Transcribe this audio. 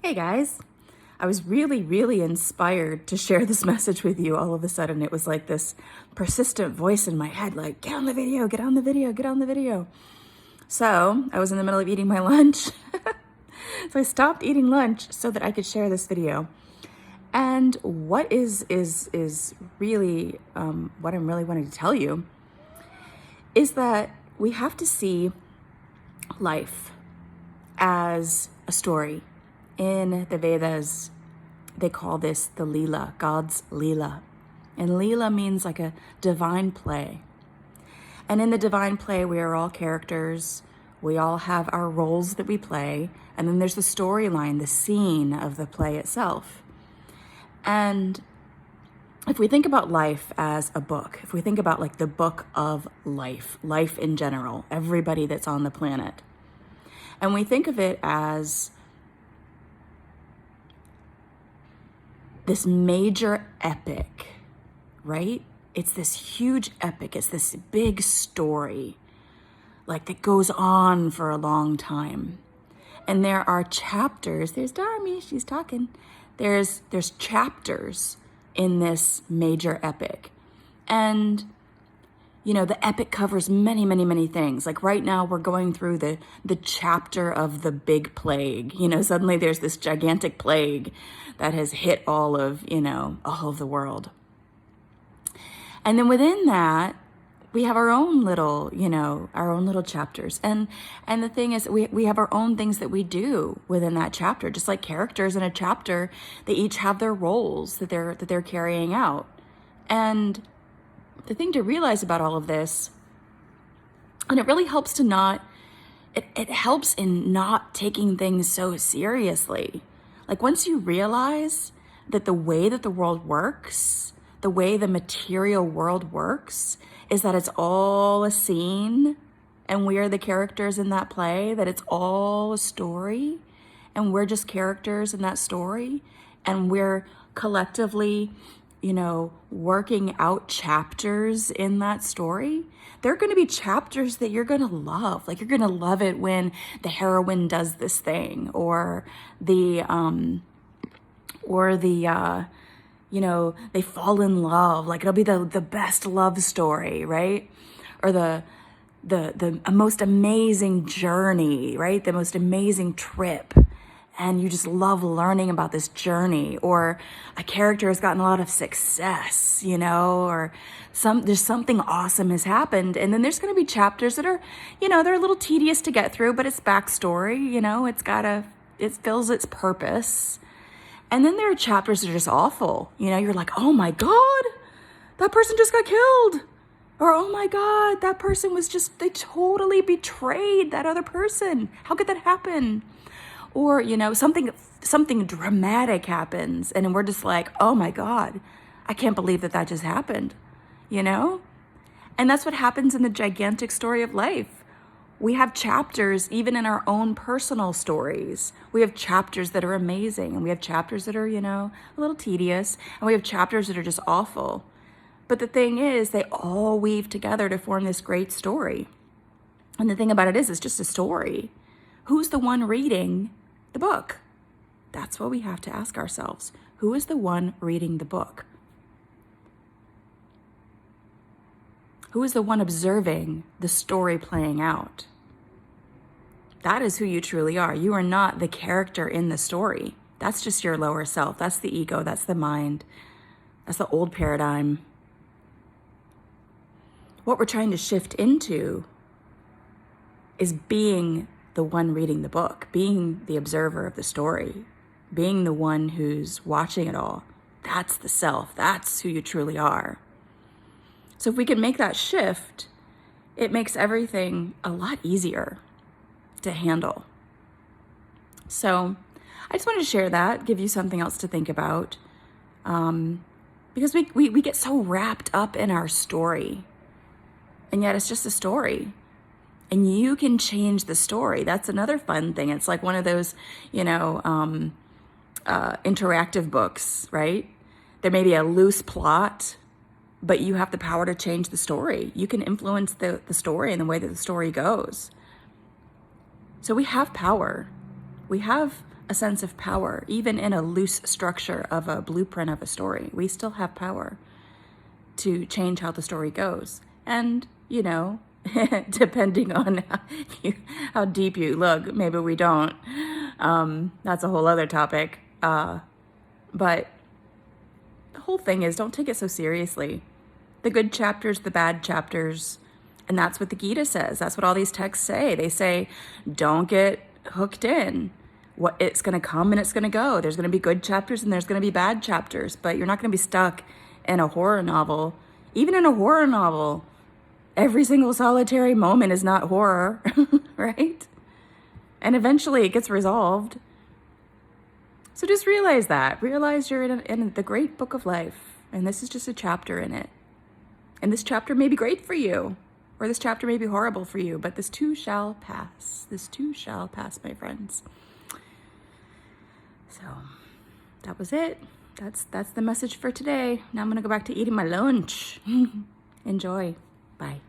Hey guys, I was really inspired to share this message with you. All of a sudden, it was like this persistent voice in my head, like, get on the video, get on the video, get on the video. So I was in the middle of eating my lunch. So I stopped eating lunch so that I could share this video. And what is really, what I'm really wanting to tell you is that we have to see life as a story. In the Vedas, they call this the Leela, God's Leela. And Leela means like a divine play. And in the divine play, we are all characters. We all have our roles that we play. And then there's the storyline, the scene of the play itself. And if we think about life as a book, if we think about like the book of life, life in general, everybody that's on the planet, and we think of it as this major epic, right? It's this huge epic. It's this big story, like that goes on for a long time. And there are chapters. There's Darmi, she's talking. There's chapters in this major epic. And you know, the epic covers many things. Like right now we're going through the chapter of the big plague. You know, suddenly there's this gigantic plague that has hit all of the world. And then within that, we have our own little, our own little chapters. And the thing is, we have our own things that we do within that chapter. Just like characters in a chapter, they each have their roles that they're carrying out. And the thing to realize about all of this, and it really helps to it helps in not taking things so seriously. Like once you realize that the way that the world works, the way the material world works, is that it's all a scene and we're the characters in that play, that it's all a story and we're just characters in that story and we're collectively working out chapters in that story. There are going to be chapters that you're going to love. Like you're going to love it when the heroine does this thing, or they fall in love. Like it'll be the best love story, right? Or the most amazing journey, right? The most amazing trip. And you just love learning about this journey, or a character has gotten a lot of success, or there's something awesome has happened. And then there's going to be chapters that are, they're a little tedious to get through, but it's backstory, it fills its purpose. And then there are chapters that are just awful. You're like, oh my God, that person just got killed. Or, oh my God, that person they totally betrayed that other person. How could that happen? Or, something dramatic happens and we're just like, oh my God, I can't believe that just happened, And that's what happens in the gigantic story of life. We have chapters, even in our own personal stories. We have chapters that are amazing and we have chapters that are, a little tedious, and we have chapters that are just awful. But the thing is, they all weave together to form this great story. And the thing about it is, it's just a story. Who's the one reading the book? That's what we have to ask ourselves. Who is the one reading the book? Who is the one observing the story playing out? That is who you truly are. You are not the character in the story. That's just your lower self. That's the ego. That's the mind. That's the old paradigm. What we're trying to shift into is being the one reading the book, being the observer of the story, being the one who's watching it all. That's the self. That's who you truly are. So if we can make that shift, it makes everything a lot easier to handle. So I just wanted to share that, give you something else to think about, because we get so wrapped up in our story, and yet it's just a story. And you can change the story. That's another fun thing. It's like one of those, interactive books, right? There may be a loose plot, but you have the power to change the story. You can influence the story and the way that the story goes. So we have power. We have a sense of power, even in a loose structure of a blueprint of a story. We still have power to change how the story goes. And, you know, depending on how deep you look, maybe we don't. That's a whole other topic. But the whole thing is, don't take it so seriously. The good chapters, the bad chapters. And that's what the Gita says. That's what all these texts say. They say, don't get hooked in. What it's going to come and it's going to go. There's going to be good chapters and there's going to be bad chapters, but you're not going to be stuck in a horror novel. Even in a horror novel, every single solitary moment is not horror, right? And eventually it gets resolved. So just realize that. Realize you're in the great book of life, and this is just a chapter in it. And this chapter may be great for you, or this chapter may be horrible for you, but this too shall pass. This too shall pass, my friends. So that was it. That's the message for today. Now I'm going to go back to eating my lunch. Enjoy. Bye.